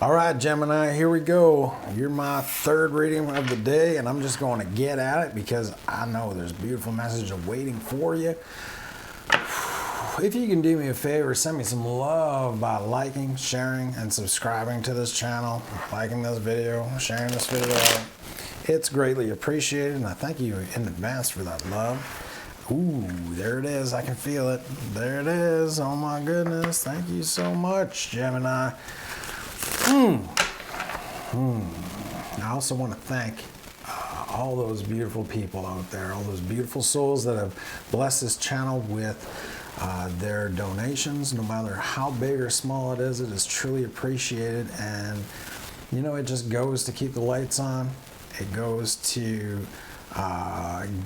All right, Gemini, here we go. You're my third reading of the day, and I'm just going to get at it because I know there's a beautiful message waiting for you. If you can do me a favor, send me some love by liking, sharing, and subscribing to this channel, liking this video, sharing this video. It's greatly appreciated, and I thank you in advance for that love. Ooh, there it is. I can feel it. There it is. Oh my goodness. Thank you so much, Gemini. I also want to thank all those beautiful people out there, all those beautiful souls that have blessed this channel with their donations. No matter how big or small it is truly appreciated. And you know, it just goes to keep the lights on. It goes to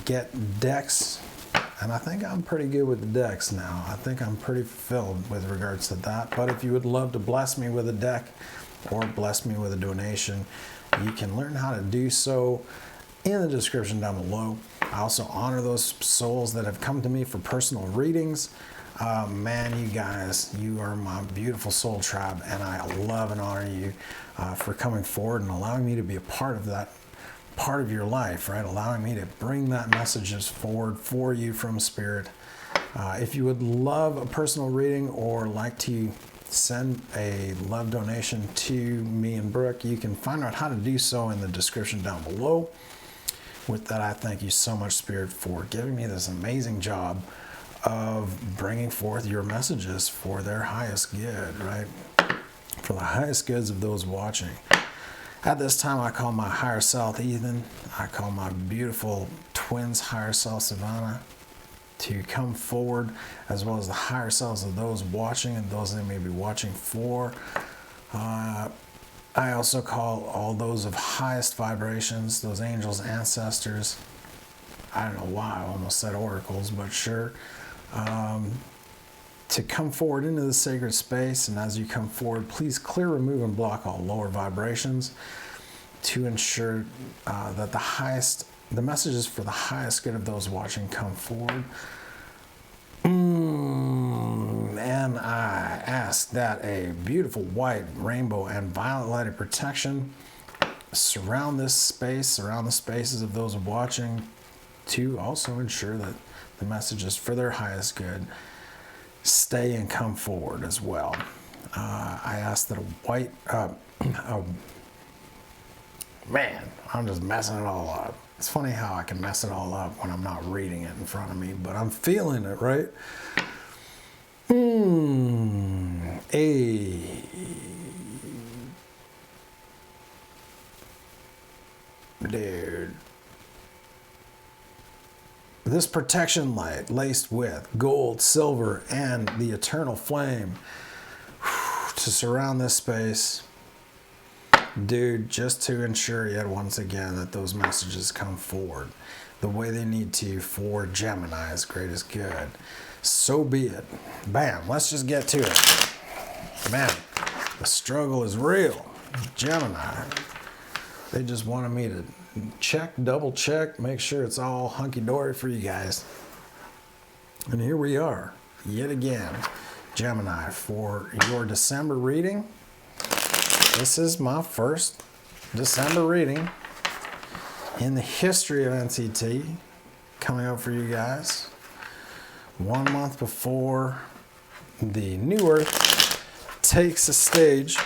get decks. And I think I'm pretty good with the decks now. I think I'm pretty fulfilled with regards to that. But if you would love to bless me with a deck or bless me with a donation, you can learn how to do so in the description down below. I also honor those souls that have come to me for personal readings. Man, you guys, you are my beautiful soul tribe, and I love and honor you for coming forward and allowing me to be a part of that part of your life, right? Allowing me to bring that messages forward for you from Spirit. If you would love a personal reading or like to send a love donation to me and Brooke, you can find out how to do so in the description down below. With that, I thank you so much, Spirit, for giving me this amazing job of bringing forth your messages for their highest good, right? For the highest goods of those watching. At this time, I call my higher self Ethan. I call my beautiful twins higher self Savannah to come forward, as well as the higher selves of those watching and those they may be watching for. I also call all those of highest vibrations, those angels, ancestors. I don't know why I almost said oracles, but sure. To come forward into the sacred space, and as you come forward, please clear, remove, and block all lower vibrations to ensure that the messages for the highest good of those watching come forward. And I ask that a beautiful white, rainbow, and violet light of protection surround this space, surround the spaces of those watching, to also ensure that the messages for their highest good stay and come forward as well. I ask that a white, man, I'm just messing it all up. It's funny how I can mess it all up when I'm not reading it in front of me, but I'm feeling it, right? Dude. This protection light laced with gold, silver, and the eternal flame to surround this space, dude, just to ensure yet once again that those messages come forward the way they need to for Gemini's greatest good. So be it. Bam, let's just get to it. Man, the struggle is real. Gemini, they just wanted me to check, double check, make sure it's all hunky-dory for you guys. And here we are, yet again, Gemini, for your December reading. This is my first December reading in the history of NCT, coming out for you guys 1 month before the new Earth takes the stage.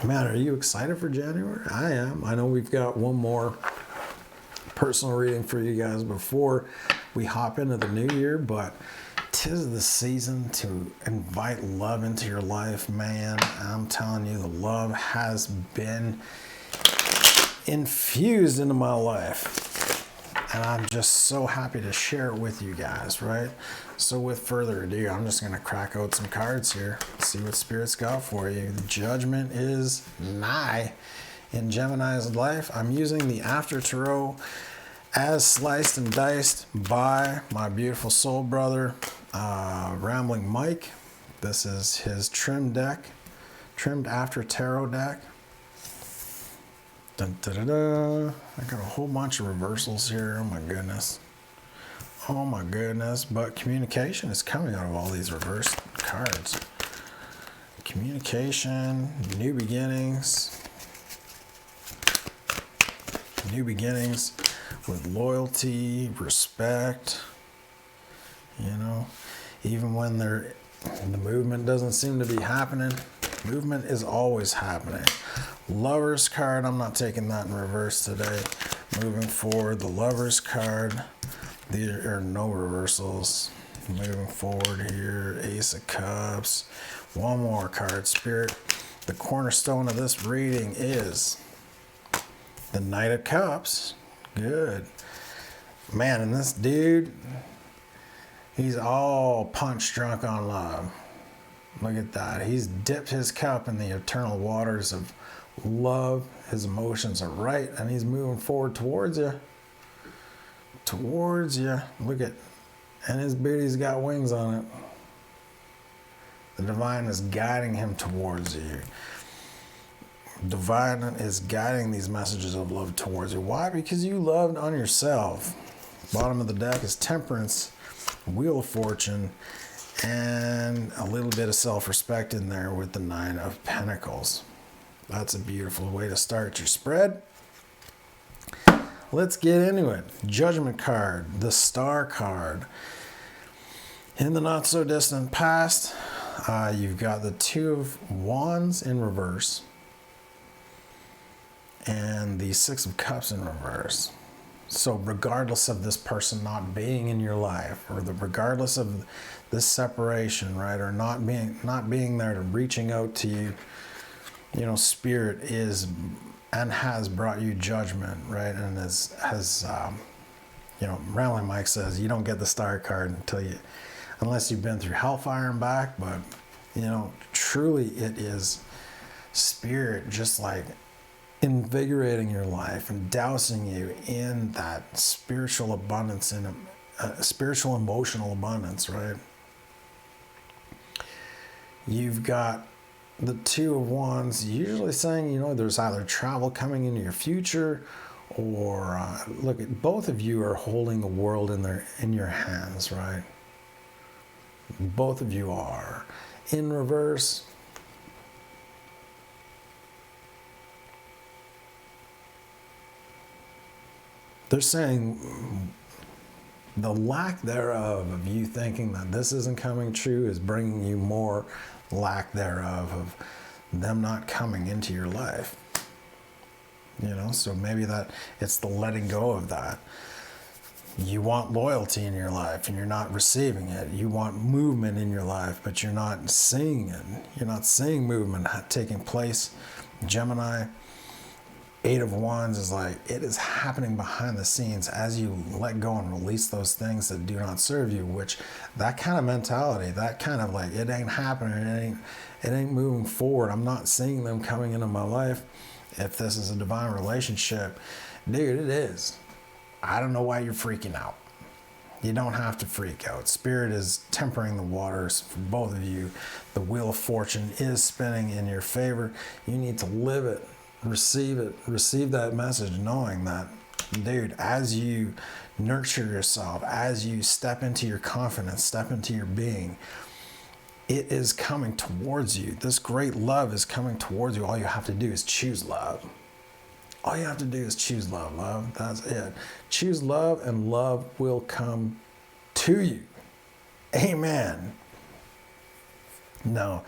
Man, are you excited for January? I am. I know we've got one more personal reading for you guys before we hop into the new year, but 'tis the season to invite love into your life, man. I'm telling you, the love has been infused into my life. And I'm just so happy to share it with you guys, right? So with further ado, I'm just going to crack out some cards here, see what Spirit's got for you. Judgment is nigh in Gemini's life. I'm using the After Tarot as sliced and diced by my beautiful soul brother, Rambling Mike. This is his trimmed After Tarot deck. Dun, da, da, da. I got a whole bunch of reversals here. Oh my goodness. Oh my goodness. But communication is coming out of all these reversed cards. Communication, new beginnings. New beginnings with loyalty, respect. You know, even when the movement doesn't seem to be happening, movement is always happening. Lover's card, I'm not taking that in reverse today. Moving forward, the Lover's card. There are no reversals. Moving forward here, Ace of Cups. One more card, Spirit. The cornerstone of this reading is the Knight of Cups. Good. Man, and this dude, he's all punch drunk on love. Look at that. He's dipped his cup in the eternal waters of love. His emotions are right, and he's moving forward towards you. Towards you. Look at, and his booty's got wings on it. The divine is guiding him towards you. Divine is guiding these messages of love towards you. Why? Because you loved on yourself. Bottom of the deck is Temperance, Wheel of Fortune, and a little bit of self-respect in there with the Nine of Pentacles. That's a beautiful way to start your spread. Let's get into it. Judgment card, the Star card. In the not so distant past, you've got the Two of Wands in reverse and the Six of Cups in reverse. So regardless of this person not being in your life, or regardless of this separation, right, or not being there to reaching out to you, you know, Spirit is and has brought you judgment, right? And has you know, Rambling Mike says you don't get the Star card unless you've been through hellfire and back. But you know, truly, it is Spirit just like invigorating your life and dousing you in that spiritual abundance, in a spiritual emotional abundance, right? You've got the Two of Wands, usually saying, you know, there's either travel coming into your future, or look at both of you are holding the world in your hands, right? Both of you are. In reverse, they're saying the lack thereof of you thinking that this isn't coming true is bringing you more lack thereof of them not coming into your life. You know, so maybe that it's the letting go of that. You want loyalty in your life and you're not receiving it. You want movement in your life, but you're not seeing it. You're not seeing movement taking place. Gemini, Eight of Wands is like, it is happening behind the scenes as you let go and release those things that do not serve you, which that kind of mentality, that kind of like, it ain't happening, it ain't moving forward. I'm not seeing them coming into my life. If this is a divine relationship, dude, it is. I don't know why you're freaking out. You don't have to freak out. Spirit is tempering the waters for both of you. The Wheel of Fortune is spinning in your favor. You need to live it. Receive it, receive that message, knowing that, dude, as you nurture yourself, as you step into your confidence, step into your being, it is coming towards you. This great love is coming towards you. All you have to do is choose love. All you have to do is choose love. That's it. Choose love and love will come to you. Amen. Now,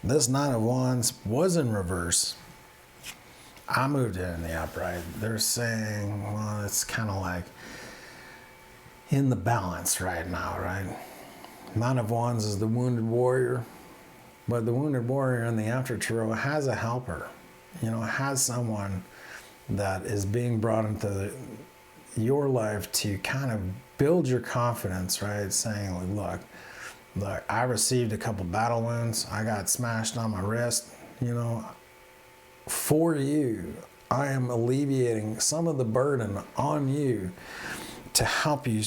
this Nine of Wands was in reverse. I moved it in the upright. They're saying, well, it's kind of like in the balance right now, right? Nine of Wands is the wounded warrior, but the wounded warrior in the After Tarot has a helper, you know, has someone that is being brought into your life to kind of build your confidence, right? Saying, like, look, I received a couple battle wounds. I got smashed on my wrist. You know, for you, I am alleviating some of the burden on you to help you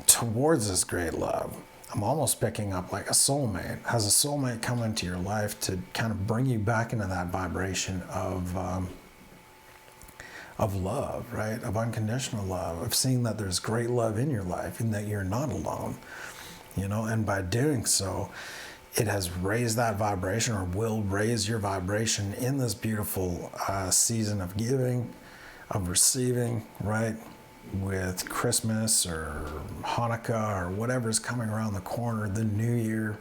towards this great love. I'm almost picking up like a soulmate. Has a soulmate come into your life to kind of bring you back into that vibration of love, right? Of unconditional love, of seeing that there's great love in your life and that you're not alone, you know, and by doing so, it has raised that vibration, or will raise your vibration in this beautiful season of giving, of receiving, right? With Christmas or Hanukkah or whatever's coming around the corner, the new year,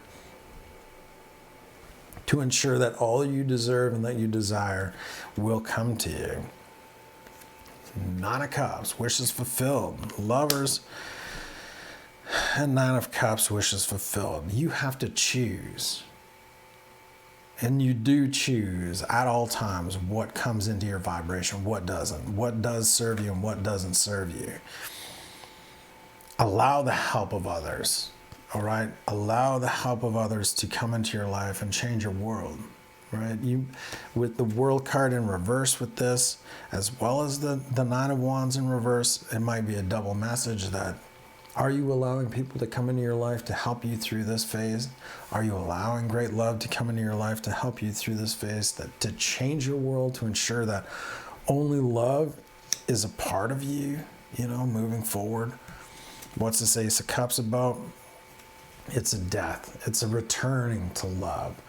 to ensure that all you deserve and that you desire will come to you. Nine of Cups, wishes fulfilled. Lovers, and Nine of Cups, wishes fulfilled. You have to choose. And you do choose at all times what comes into your vibration, what doesn't, what does serve you and what doesn't serve you. Allow the help of others, all right? Allow the help of others to come into your life and change your world, right? You, with the World card in reverse with this, as well as the Nine of Wands in reverse, it might be a double message that, are you allowing people to come into your life to help you through this phase? Are you allowing great love to come into your life to help you through this phase, that to change your world, to ensure that only love is a part of you, you know, moving forward? What's this Ace of Cups about? It's a death. It's a returning to love,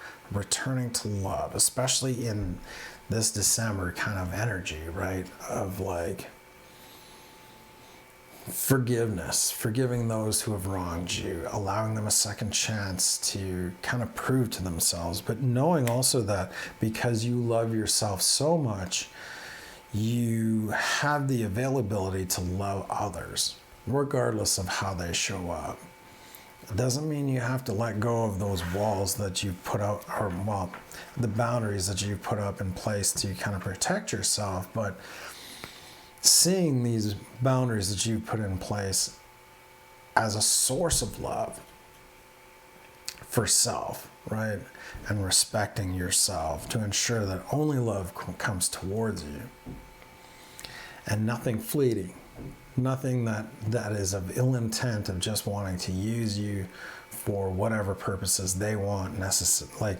especially in this December kind of energy, right? Of like, forgiveness, forgiving those who have wronged you, allowing them a second chance to kind of prove to themselves, but knowing also that because you love yourself so much, you have the availability to love others, regardless of how they show up. It doesn't mean you have to let go of those walls that you put out, or, well, the boundaries that you put up in place to kind of protect yourself, but seeing these boundaries that you put in place as a source of love for self, right? And respecting yourself to ensure that only love comes towards you and nothing fleeting, nothing that is of ill intent, of just wanting to use you for whatever purposes they want, like,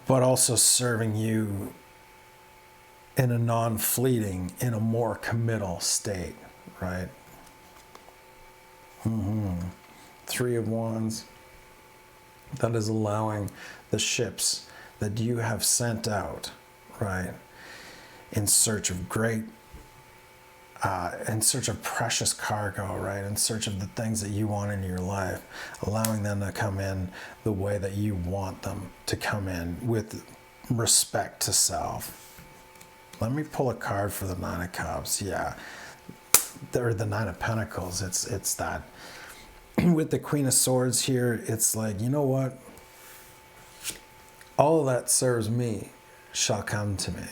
but also serving you in a non-fleeting, in a more committal state, right? Three of Wands, that is allowing the ships that you have sent out, right, in search of in search of precious cargo, right, in search of the things that you want in your life, allowing them to come in the way that you want them to come in, with respect to self. Let me pull a card for the Nine of Cups. Yeah, or the Nine of Pentacles. It's that with the Queen of Swords here. It's like, you know what? All that serves me shall come to me.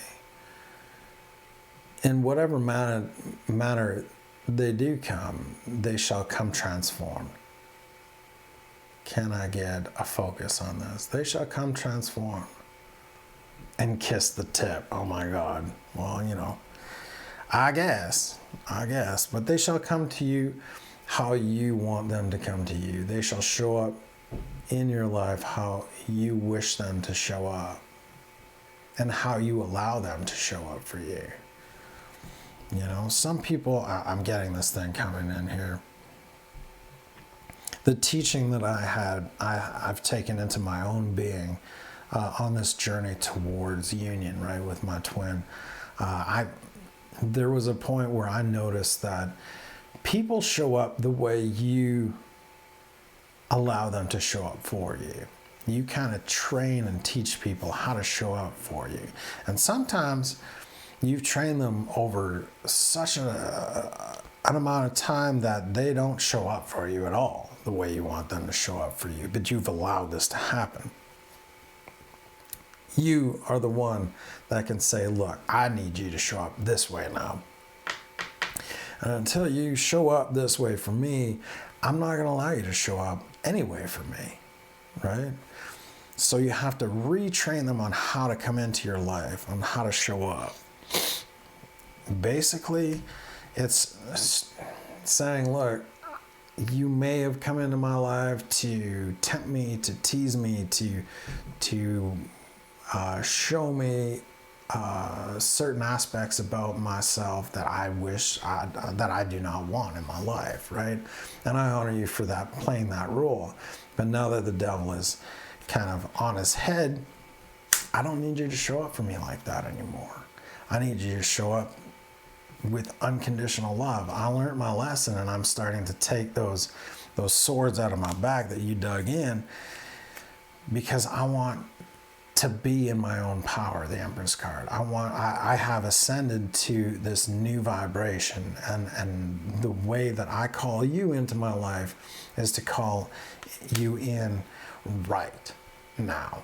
In whatever manner they do come, they shall come transformed. Can I get a focus on this? They shall come transformed. And kiss the tip. Oh my God. Well, you know, I guess, but they shall come to you how you want them to come to you. They shall show up in your life how you wish them to show up, and how you allow them to show up for you. You know, some people, I'm getting this thing coming in here. The teaching that I've taken into my own being on this journey towards union, right, with my twin. There was a point where I noticed that people show up the way you allow them to show up for you. You kind of train and teach people how to show up for you. And sometimes you've trained them over such an amount of time that they don't show up for you at all the way you want them to show up for you, but you've allowed this to happen. You are the one that can say, look, I need you to show up this way now. And until you show up this way for me, I'm not going to allow you to show up any way for me, right? So you have to retrain them on how to come into your life, on how to show up. Basically, it's saying, look, you may have come into my life to tempt me, to tease me, to show me certain aspects about myself that I wish that I do not want in my life, right? And I honor you for that, playing that role. But now that the devil is kind of on his head, I don't need you to show up for me like that anymore. I need you to show up with unconditional love. I learned my lesson, and I'm starting to take those swords out of my back that you dug in, because I want to be in my own power, the Empress card. I have ascended to this new vibration, and the way that I call you into my life is to call you in right now.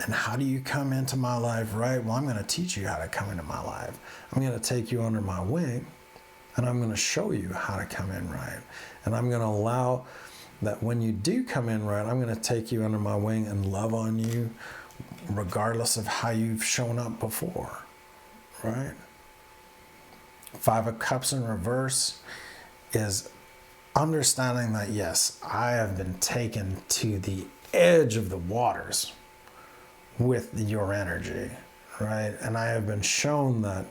And how do you come into my life right? Well, I'm going to teach you how to come into my life. I'm going to take you under my wing, and I'm going to show you how to come in right. And I'm going to allow that when you do come in right, I'm going to take you under my wing and love on you regardless of how you've shown up before, right? 5 of Cups in reverse is understanding that, yes, I have been taken to the edge of the waters with your energy, right? And I have been shown that,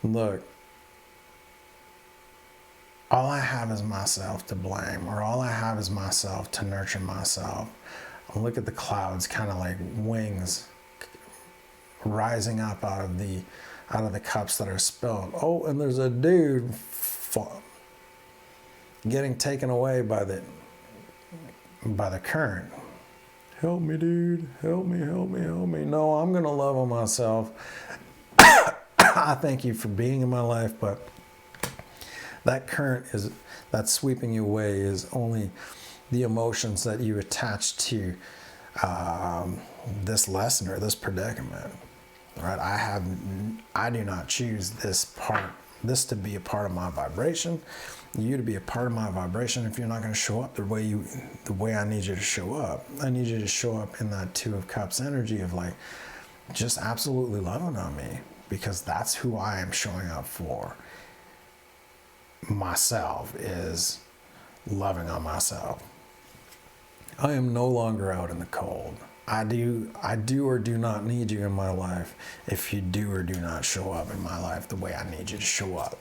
look, all I have is myself to blame, or all I have is myself to nurture myself. And look at the clouds, kind of like wings rising up out of the cups that are spilled. Oh, and there's a dude getting taken away by the current. Help me, dude. Help me, help me, help me. No, I'm going to love on myself. I thank you for being in my life, but that current that's sweeping you away is only the emotions that you attach to this lesson or this predicament. Right? I do not choose this to be a part of my vibration. You to be a part of my vibration. If you're not going to show up the way I need you to show up, I need you to show up in that 2 of Cups energy of like just absolutely loving on me, because that's who I am showing up for. Myself is loving on myself. I am no longer out in the cold. I do or do not need you in my life if you do or do not show up in my life the way I need you to show up.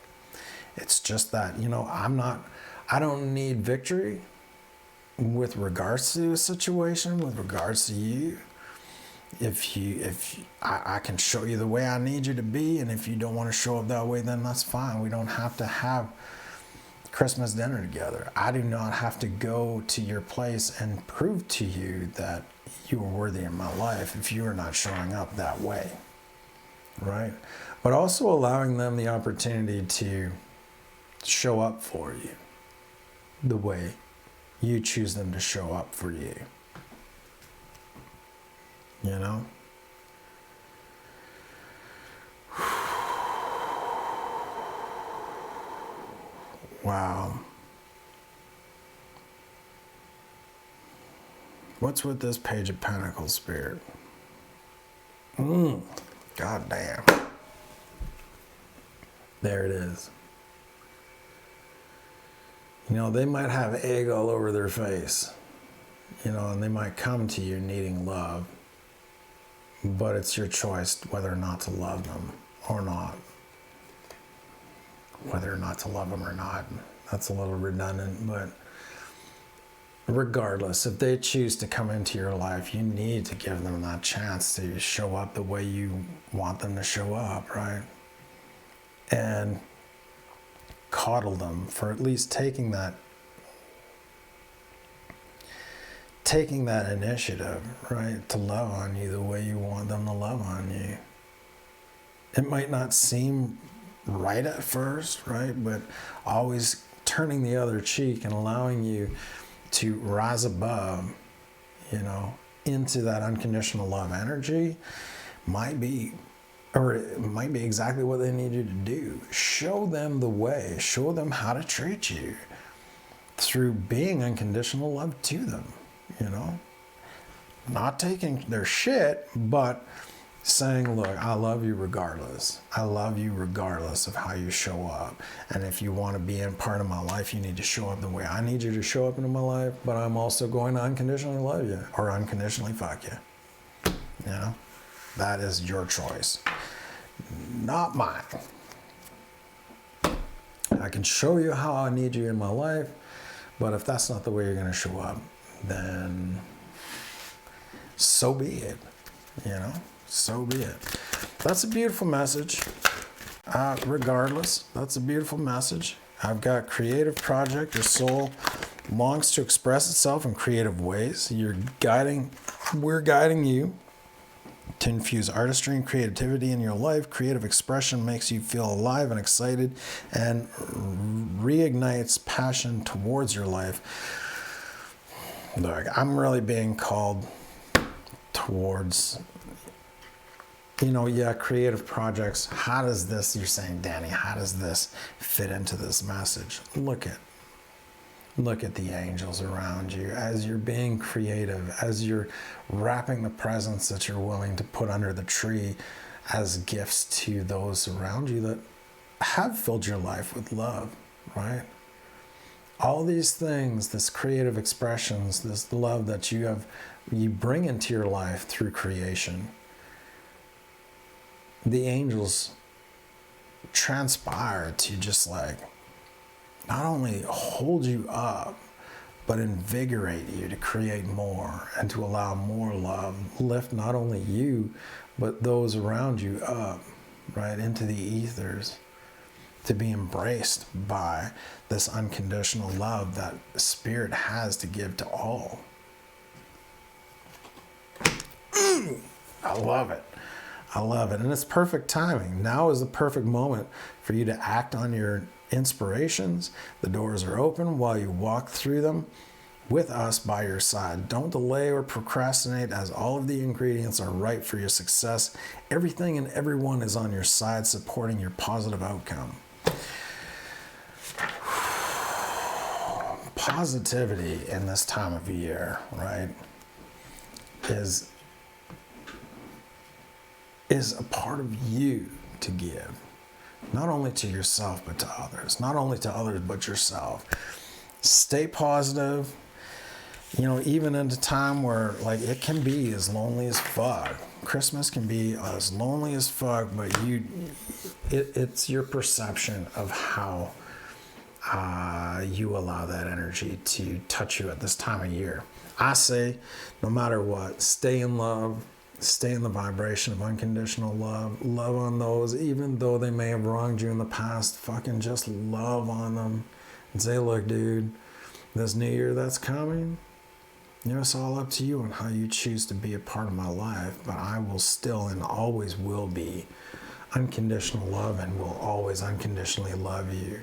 It's just that, I don't need victory with regards to a situation, with regards to you. I can show you the way I need you to be, and if you don't want to show up that way, then that's fine. We don't have to have Christmas dinner together. I do not have to go to your place and prove to you that you are worthy in my life if you are not showing up that way, right? But also allowing them the opportunity to show up for you the way you choose them to show up for you. You know? Wow. What's with this Page of Pentacles, Spirit? God damn. There it is. They might have egg all over their face, and they might come to you needing love, but it's your choice whether or not to love them or not. Whether or not to love them or not. That's a little redundant, but regardless, if they choose to come into your life, you need to give them that chance to show up the way you want them to show up, right? And coddle them for at least taking that initiative, right? To love on you the way you want them to love on you. It might not seem right at first, right? But always turning the other cheek and allowing you to rise above, into that unconditional love energy might be, or it might be exactly what they need you to do. Show them the way. Show them how to treat you through being unconditional love to them, you know? Not taking their shit, but saying, look, I love you regardless. I love you regardless of how you show up. And if you want to be in part of my life, you need to show up the way I need you to show up into my life, but I'm also going to unconditionally love you or unconditionally fuck you. You know? That is your choice, not mine. I can show you how I need you in my life, but if that's not the way you're going to show up, then so be it, you know, so be it. That's a beautiful message. Regardless, that's a beautiful message. I've got creative project. Your soul longs to express itself in creative ways. We're guiding you to infuse artistry and creativity in your life. Creative expression makes you feel alive and excited and reignites passion towards your life. Look, I'm really being called towards, you know, creative projects. How does this, you're saying, Danny, how does this fit into this message? Look at the angels around you as you're being creative, as you're wrapping the presents that you're willing to put under the tree as gifts to those around you that have filled your life with love, right? All these things, this creative expressions, this love that you bring into your life through creation, the angels transpire to just like not only hold you up, but invigorate you to create more and to allow more love, lift not only you, but those around you up, right, into the ethers, to be embraced by this unconditional love that Spirit has to give to all. I love it. I love it. And it's perfect timing. Now is the perfect moment for you to act on your inspirations. The doors are open while you walk through them with us by your side. Don't delay or procrastinate, as all of the ingredients are right for your success. Everything and everyone is on your side, supporting your positive outcome. Positivity in this time of year, right, is a part of you to give. Not only to yourself, but to others. Not only to others, but yourself. Stay positive. You know, even in a time where, like, it can be as lonely as fuck. Christmas can be as lonely as fuck, but it's your perception of how you allow that energy to touch you at this time of year. I say, no matter what, stay in love. Stay in the vibration of unconditional love. Love on those, even though they may have wronged you in the past. Fucking just love on them and say, look, dude, this new year that's coming, you know, it's all up to you on how you choose to be a part of my life. But I will still and always will be unconditional love and will always unconditionally love you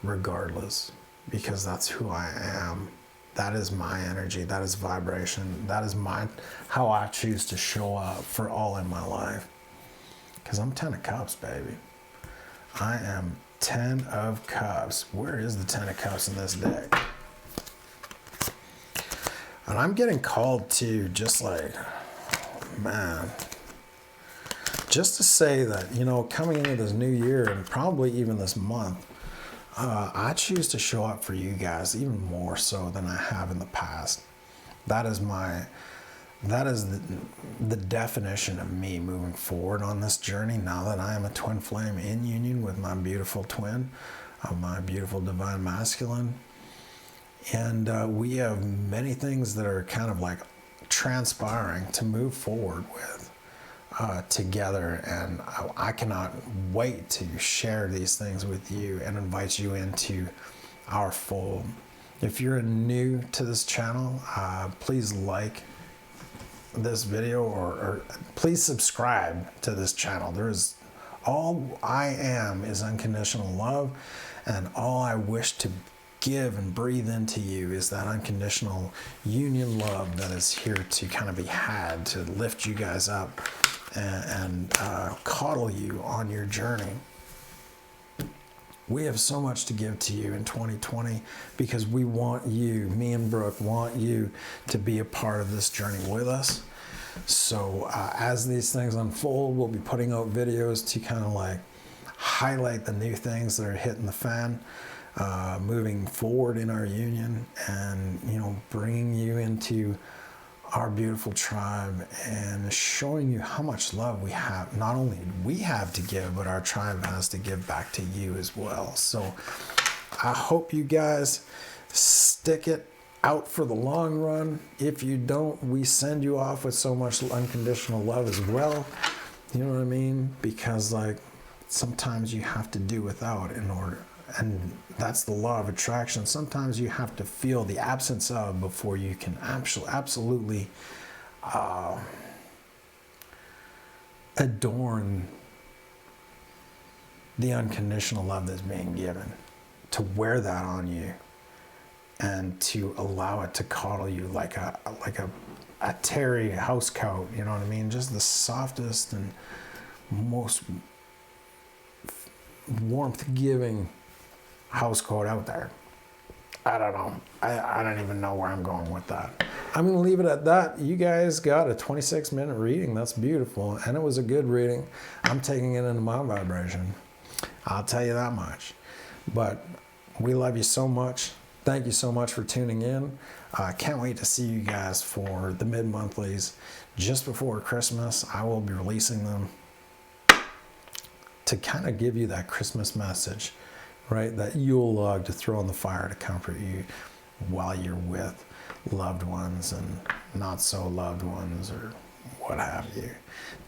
regardless, because that's who I am. That is my energy. That is vibration. That is how I choose to show up for all in my life. Because I'm 10 of Cups, baby. I am 10 of Cups. Where is the 10 of Cups in this deck? And I'm getting called to just like, man, just to say that, you know, coming into this new year and probably even this month, I choose to show up for you guys even more so than I have in the past. That is the definition of me moving forward on this journey now that I am a twin flame in union with my beautiful twin, my beautiful divine masculine. And we have many things that are kind of like transpiring to move forward with. Together, and I cannot wait to share these things with you and invite you into our fold. If you're new to this channel, please like this video or please subscribe to this channel. All I am is unconditional love, and all I wish to give and breathe into you is that unconditional union love that is here to kind of be had, to lift you guys up and coddle you on your journey. We have so much to give to you in 2020 because we want you, me and Brooke, want you to be a part of this journey with us. So as these things unfold, we'll be putting out videos to kind of like highlight the new things that are hitting the fan, moving forward in our union, and, you know, bringing you into our beautiful tribe and showing you how much love we have. Not only we have to give, but our tribe has to give back to you as well. So I hope you guys stick it out for the long run. If you don't, we send you off with so much unconditional love as well. You know what I mean? Because like sometimes you have to do without in order, and that's the law of attraction. Sometimes you have to feel the absence of before you can absolutely adorn the unconditional love that's being given, to wear that on you and to allow it to coddle you like a terry house coat, you know what I mean? Just the softest and most warmth-giving house coat out there. I don't know. I don't even know where I'm going with that. I'm going to leave it at that. You guys got a 26-minute reading. That's beautiful. And it was a good reading. I'm taking it into my vibration. I'll tell you that much. But we love you so much. Thank you so much for tuning in. I can't wait to see you guys for the mid-monthlies. Just before Christmas, I will be releasing them to kind of give you that Christmas message, right? That Yule log to throw in the fire to comfort you while you're with loved ones and not so loved ones or what have you.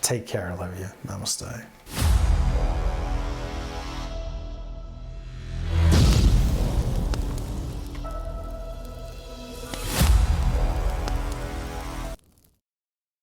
Take care. I love you. Namaste.